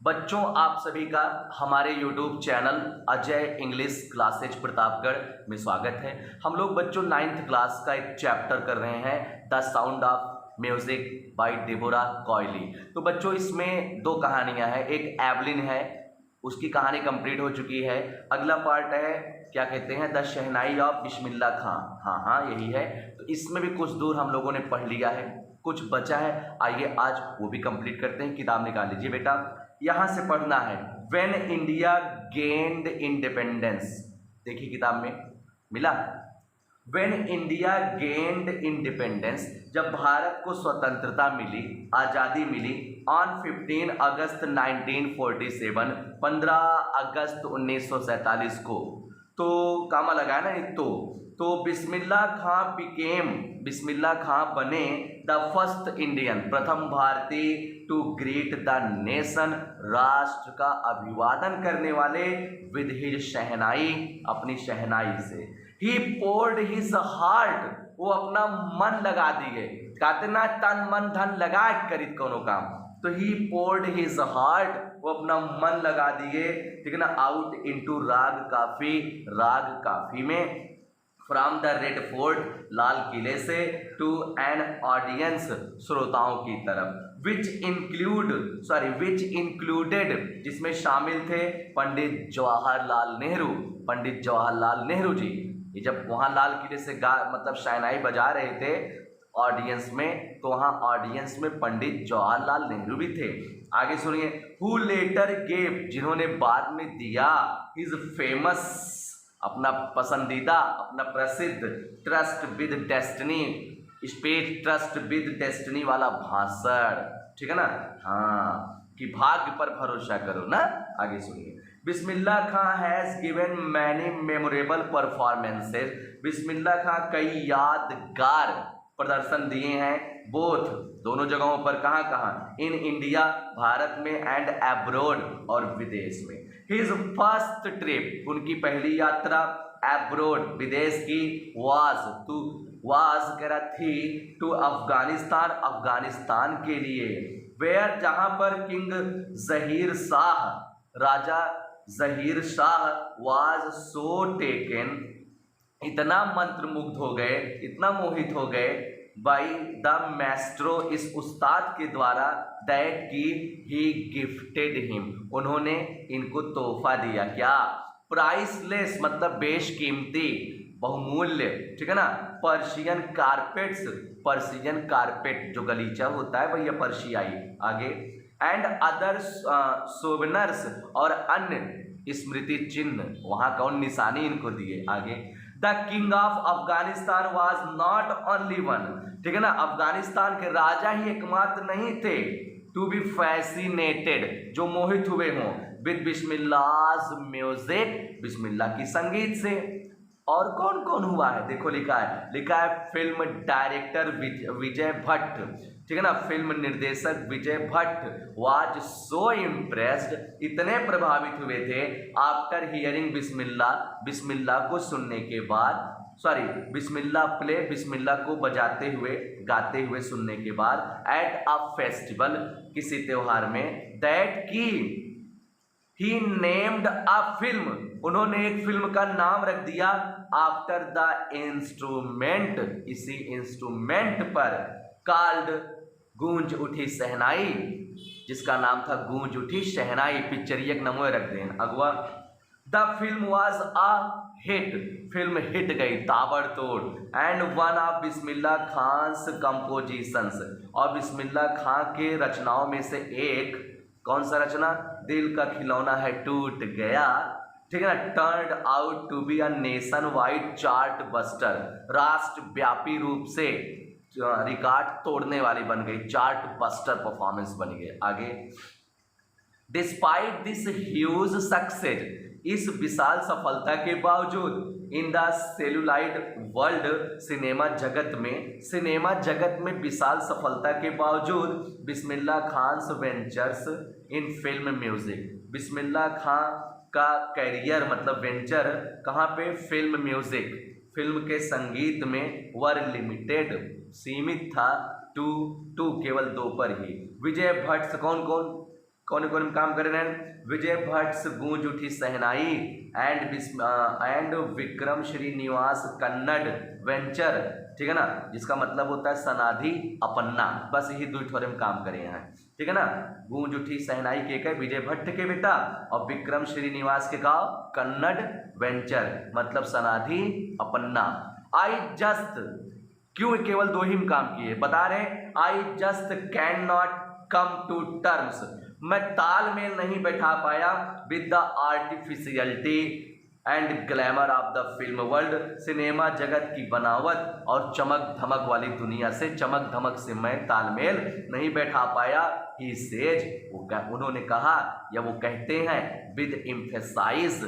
बच्चों, आप सभी का हमारे YouTube channel Ajay English classes Pratapgarh में स्वागत है। हम लोग बच्चों 9th क्लास का एक चैप्टर कर रहे हैं, the sound of music by Deborah Cowley. तो बच्चों इसमें दो कहानियां हैं, एक एवलिन है, उसकी कहानी कंप्लीट हो चुकी है। अगला पार्ट है, क्या कहते हैं, द शहनाई ऑफ बिस्मिल्लाह खां। हाँ यही है। तो इसमें भी कुछ दूर हम लोगों ने पढ़ लिया है, कुछ बचा है। आइए आज वो भी कंप्लीट करते हैं। किताब निकाल लीजिए बेटा, यहां से पढ़ना है। व्हेन इंडिया गेन्ड इंडिपेंडेंस, देखिए किताब में मिला। व्हेन इंडिया गेन्ड इंडिपेंडेंस, जब भारत को स्वतंत्रता मिली, आज़ादी मिली, ऑन 15 अगस्त 1947, 15 अगस्त 1947 को, तो कामा लगाया ना एक तो बिस्मिल्लाह खां बने द फर्स्ट इंडियन, प्रथम भारतीय टू ग्रीट द नेशन, राष्ट्र का अभिवादन करने वाले विद हिज शहनाई, अपनी शहनाई से। ही पोर्ड हिज हार्ट, वो अपना मन लगा दिए, कहते ना तन मन धन लगा करित कोनो काम, तो ही पोर्ड हिज हार्ट, वो अपना मन लगा दिए, ठीक है ना, आउट इनटू राग काफी में, फ्रॉम द रेड फोर्ट, लाल किले से, टू एन ऑडियंस, श्रोताओं की तरफ, विच इंक्लूडेड, जिसमें शामिल थे पंडित जवाहरलाल नेहरू जी। ये जब वहाँ लाल किले से मतलब शहनाई बजा रहे थे ऑडियंस में, तो वहाँ ऑडियंस में पंडित जवाहरलाल नेहरू भी थे। आगे सुनिए, हु लेटर गेव, जिन्होंने बाद में दिया, इज फेमस, अपना पसंदीदा, अपना प्रसिद्ध, trust with destiny, space trust with destiny वाला भाषण, ठीक है ना, हाँ, कि भाग्य पर भरोसा करो ना। आगे सुनिए, Bismillah Khan has given many memorable performances, Bismillah Khan कई यादगार प्रदर्शन दिए हैं, बोथ, दोनों जगहों पर, कहाँ, इन इंडिया, भारत में, एंड एब्रोड, और विदेश में। हिज फर्स्ट ट्रिप, उनकी पहली यात्रा एब्रोड, विदेश की, वाज कह रहा थी, टू अफगानिस्तान के लिए, वेयर, जहां पर king Zaheer Shah, Raja Zaheer Shah, was so taken, इतना मंत्रमुग्ध हो गए, इतना मोहित हो गए, बाई द मैस्ट्रो, इस उस्ताद के द्वारा, दैट की ही गिफ्टेड हिम, उन्होंने इनको तोहफा दिया, क्या, प्राइसलेस, मतलब बेशकीमती, बहुमूल्य, ठीक है ना, पर्शियन कारपेट, जो गलीचा होता है भैया, पर्शियाई। आगे, एंड अदर सोवेनर्स, और अन्य स्मृति चिन्ह, वहां कौन निशानी इनको दिए। आगे, the king of Afghanistan was not only one, ठीक है ना, अफगानिस्तान के राजा ही एकमात्र नहीं थे, टू बी फैसिनेटेड, जो मोहित हुए हों, विद बिस्मिल्लाह म्यूजिक, बिस्मिल्लाह की संगीत से। और कौन कौन हुआ है, देखो लिखा है फिल्म डायरेक्टर विजय भट्ट, ठीक है ना, फिल्म निर्देशक विजय भट्ट, वाज सो इम्प्रेस्ड, इतने प्रभावित हुए थे, आफ्टर हियरिंग बिस्मिल्लाह को सुनने के बाद, बिस्मिल्लाह को बजाते हुए, गाते हुए सुनने के बाद, एट अ फेस्टिवल, किसी त्योहार में, दैट की ही नेम्ड अ फिल्म, उन्होंने एक फिल्म का नाम रख दिया, आफ्टर द इंस्ट्रूमेंट, इसी इंस्ट्रूमेंट पर, कॉल्ड, गूंज उठी शहनाई, जिसका नाम था गूंज उठी शहनाई, पिक्चरियक नमोए रख दें अगवा। The film was a hit, film hit गई ताबड़तोड़, and one of Bismillah Khan's compositions, और बिस्मिल्लाह खां के रचनाओं में से एक, कौन सा रचना, दिल का खिलौना है टूट गया, ठीक है ना, turned out to be a nationwide chartbuster, राष्ट्रव्यापी रूप से रिकॉर्ड तोड़ने वाली बन गई, चार्ट बस्टर परफॉर्मेंस बन गई। आगे, डिस्पाइट दिस ह्यूज सक्सेस, इस विशाल सफलता के बावजूद, in the celluloid world, cinema जगत में विशाल सफलता के बावजूद, Bismillah Khan's ventures in film music, Bismillah Khan का कैरियर, मतलब वेंचर कहाँ पे, फिल्म म्यूजिक, फिल्म के संगीत में, वर लिमिटेड, सीमित था, टू केवल 2 पर ही। विजय भट्ट, कौन कौन काम कर रहे हैं? विजय भट्ट गूंज उठी सहनाई एंड विक्रम श्रीनिवास कन्नड़ वेंचर, ठीक है ना, जिसका मतलब होता है सनाधि अपन्ना। बस यही दो थोड़े काम करे हैं, ठीक है ना। गूंज उठी सहनाई के विजय भट्ट के बेटा और विक्रम श्रीनिवास के का कन्नड़ वेंचर मतलब सनाधि अपन्ना। आई जस्ट, क्यों केवल दो ही काम किए बता रहे, I just cannot come to terms, मैं तालमेल नहीं बैठा पाया with the artificiality and glamour of the film world, cinema जगत की बनावट और चमक धमक वाली दुनिया से, चमक धमक से मैं तालमेल नहीं बैठा पाया। ही सेज, उन्होंने कहा या वो कहते हैं विद एम्फेसाइज,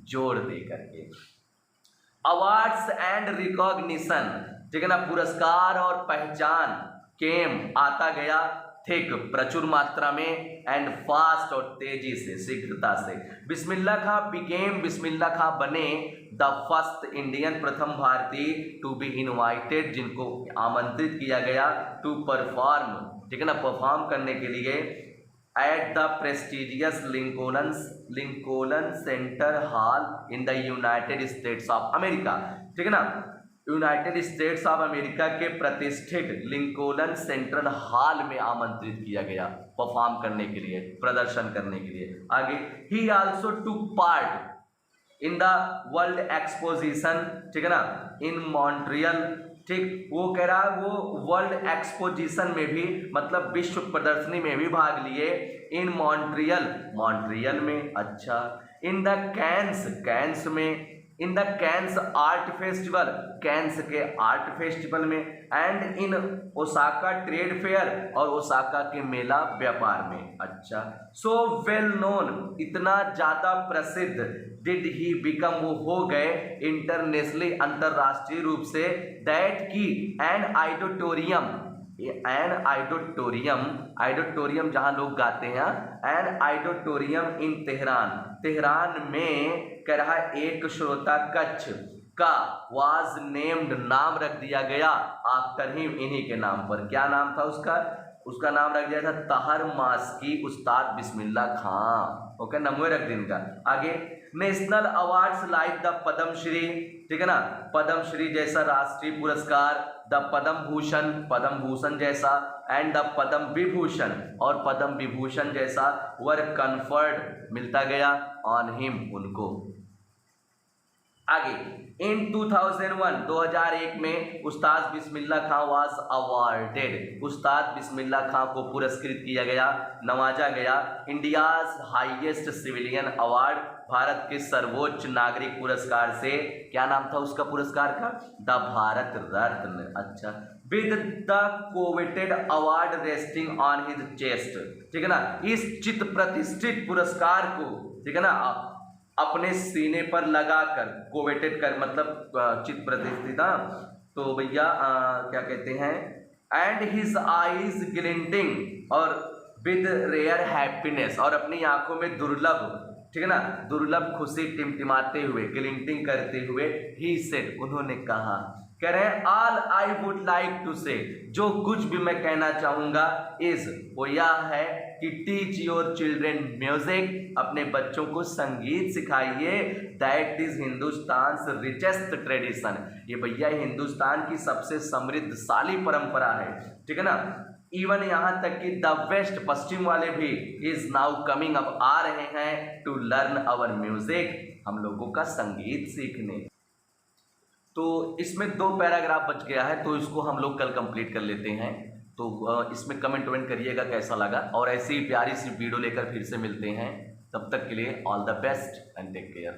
जोर दे करके। अवार्ड्स एंड रिकॉग्निशन, ठीक है ना, पुरस्कार और पहचान, केम आता गया, थिक प्रचुर मात्रा में, एंड फास्ट और तेजी से, शीघ्रता से। बिस्मिल्लाह खां बिकेम, बिस्मिल्लाह खां बने द फर्स्ट इंडियन, प्रथम भारतीय टू बी इनवाइटेड, जिनको आमंत्रित किया गया टू परफॉर्म, ठीक है ना, परफॉर्म करने के लिए at the prestigious Lincoln center hall in the United States of America, ठीक है ना, यूनाइटेड स्टेट्स ऑफ अमेरिका के प्रतिष्ठित लिंकोलन सेंट्रल हॉल में आमंत्रित किया गया परफॉर्म करने के लिए, प्रदर्शन करने के लिए। आगे, ही also took part in the world exposition, ठीक है ना, इन मॉन्ट्रियल, ठीक, वो कह रहा है वो वर्ल्ड एक्सपोजिशन में भी मतलब विश्व प्रदर्शनी में भी भाग लिए, इन मॉन्ट्रियल, मॉन्ट्रियल में, अच्छा, इन द कैंस में, in the Cannes art festival, Cannes के आर्ट फेस्टिवल में, and in Osaka trade fair, और ओसाका के मेला व्यापार में, अच्छा। सो वेल नोन, इतना ज़्यादा प्रसिद्ध, डिड ही बिकम, वो हो गए इंटरनेशनली, अंतरराष्ट्रीय रूप से, दैट की एन आइडोटोरियम जहाँ लोग गाते हैं, एन आइडोटोरियम इन तेहरान में, कह रहा एक श्रोता कक्ष का वाज नेम्ड, नाम रख दिया गया आफ्टर हिम, इन्हीं के नाम पर। क्या नाम था उसका नाम रख दिया था तहर मास्की उस्ताद बिस्मिल्लाह खां, ओके, नमो रख दिन का। आगे, national awards like the Padmashri, ठीक है ना, पद्मश्री जैसा राष्ट्रीय पुरस्कार, द पद्म भूषण जैसा, एंड द पद्म विभूषण, और पद्म विभूषण जैसा, वर कन्फर्ड, मिलता गया ऑन हिम, उनको। आगे, इन 2001 में उस्ताद बिस्मिल्लाह खां वाज अवार्डेड, उस्ताद बिस्मिल्लाह खां को पुरस्कृत किया गया, नवाजा गया, India's highest civilian award, Bharat के सर्वोच्च नागरिक पुरस्कार से, क्या नाम था उसका पुरस्कार का? द भारत रत्न, अच्छा, with the coveted award resting on his chest, ठीक है ना, इस चित प्रतिष्ठित पुरस्कार को, ठीक है ना, अपने सीने पर लगाकर, कोवेटेड कर मतलब चित प्रतिष्ठित, तो भैया क्या कहते हैं, एंड हिज आईज ग्लिंटिंग, और विद रेयर हैप्पीनेस, और अपनी आंखों में दुर्लभ, ठीक है ना, दुर्लभ खुशी टिमटिमाते हुए, ग्लिंटिंग करते हुए, ही सेड, उन्होंने कहा, कह रहे हैं all I would like to say, जो कुछ भी मैं कहना चाहूँगा इज, वो यह है कि टीच योर चिल्ड्रेन म्यूजिक, अपने बच्चों को संगीत सिखाइए, that is Hindustan richest tradition, ये भैया हिंदुस्तान की सबसे समृद्धशाली परंपरा है, ठीक है ना। इवन यहाँ तक कि द वेस्ट, पश्चिम वाले भी, इज नाउ कमिंग, अब आ रहे हैं टू लर्न अवर म्यूजिक, हम लोगों का संगीत सीखने। तो इसमें 2 पैराग्राफ बच गया है, तो इसको हम लोग कल कंप्लीट कर लेते हैं। तो इसमें कमेंट करिएगा कैसा लगा, और ऐसी प्यारी सी वीडियो लेकर फिर से मिलते हैं। तब तक के लिए all the best and take care.